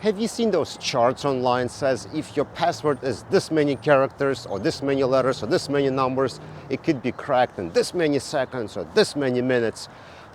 Have you seen those charts online says if your password is this many characters or this many letters or this many numbers, it could be cracked in this many seconds or this many minutes?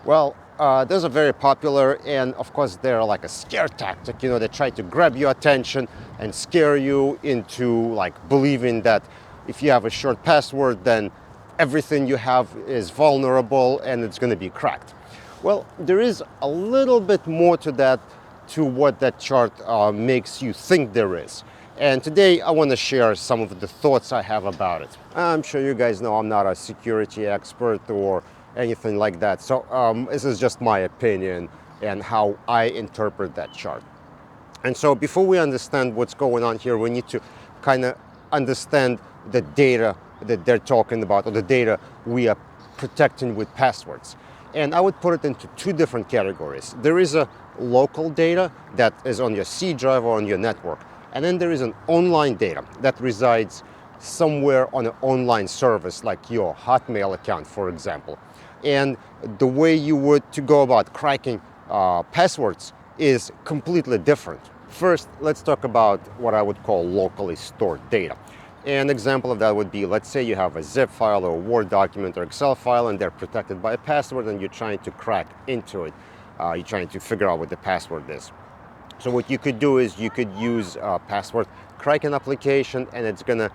Well, those are very popular, and of course they're like a scare tactic. You know, they try to grab your attention and scare you into like believing that if you have a short password, then everything you have is vulnerable and it's going to be cracked. Well, there is a little bit more to that, to what that chart makes you think there is. And today I want to share some of the thoughts I have about it. I'm sure you guys know I'm not a security expert or anything like that. So this is just my opinion and how I interpret that chart. And so before we understand what's going on here, we need to kind of understand the data that they're talking about, or the data we are protecting with passwords. And I would put it into two different categories. There is a local data that is on your C drive or on your network. And then there is an online data that resides somewhere on an online service, like your Hotmail account, for example. And the way you would to go about cracking passwords is completely different. First, let's talk about what I would call locally stored data. An example of that would be, let's say you have a zip file or a Word document or Excel file, and they're protected by a password, and you're trying to crack into it. You're trying to figure out what the password is. So what you could do is you could use a password cracking application, and it's going to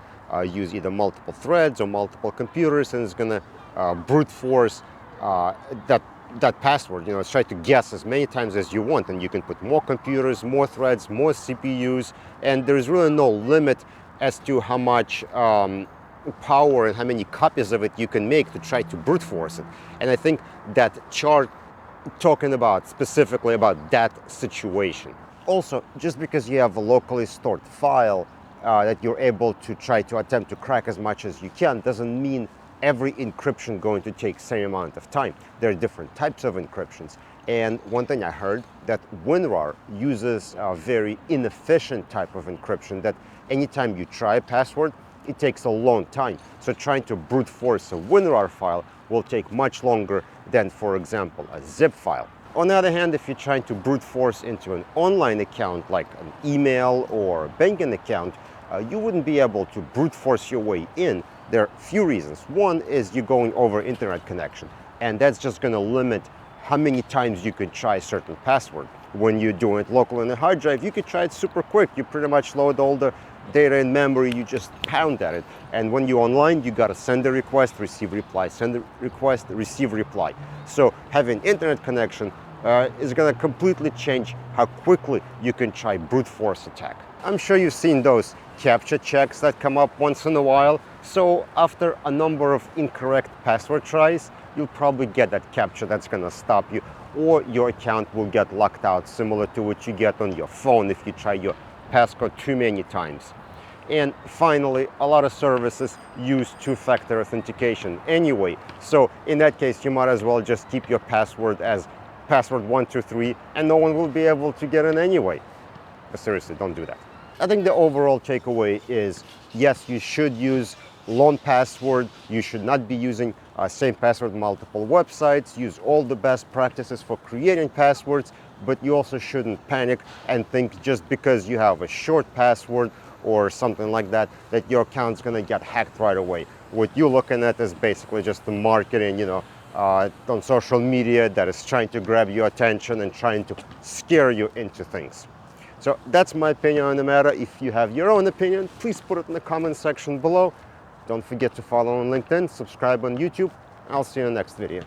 use either multiple threads or multiple computers, and it's going to brute force that password. You know, it's try to guess as many times as you want, and you can put more computers, more threads, more CPUs, and there's really no limit as to how much power and how many copies of it you can make to try to brute force it. And I think that chart talking about specifically about that situation. Also, just because you have a locally stored file that you're able to try to attempt to crack as much as you can, doesn't mean every encryption going to take same amount of time. There are different types of encryptions. And one thing I heard, that WinRAR uses a very inefficient type of encryption that anytime you try a password, it takes a long time. So trying to brute force a WinRAR file will take much longer than, for example, a zip file. On the other hand, if you're trying to brute force into an online account, like an email or a banking account, you wouldn't be able to brute force your way in. There are a few reasons. One is you're going over internet connection, and that's just going to limit how many times you could try a certain password. When you're doing it local on a hard drive, you could try it super quick. You pretty much load all the data in memory, you just pound at it. And when you're online, you got to send a request, receive reply, send a request, receive reply. So having internet connection is going to completely change how quickly you can try brute force attack. I'm sure you've seen those captcha checks that come up once in a while. So after a number of incorrect password tries, you'll probably get that captcha that's going to stop you, or your account will get locked out, similar to what you get on your phone if you try your passcode too many times. And finally, a lot of services use two-factor authentication anyway. So in that case, you might as well just keep your password as password 123, and no one will be able to get in anyway. But seriously, don't do that. I think the overall takeaway is, yes, you should use lone password. You should not be using same password multiple websites. Use all the best practices for creating passwords, but you also shouldn't panic and think just because you have a short password or something like that, that your account's gonna get hacked right away. What you're looking at is basically just the marketing, you know, on social media that is trying to grab your attention and trying to scare you into things. So that's my opinion on the matter. If you have your own opinion, please put it in the comment section below. Don't forget to follow on LinkedIn, subscribe on YouTube. I'll see you in the next video.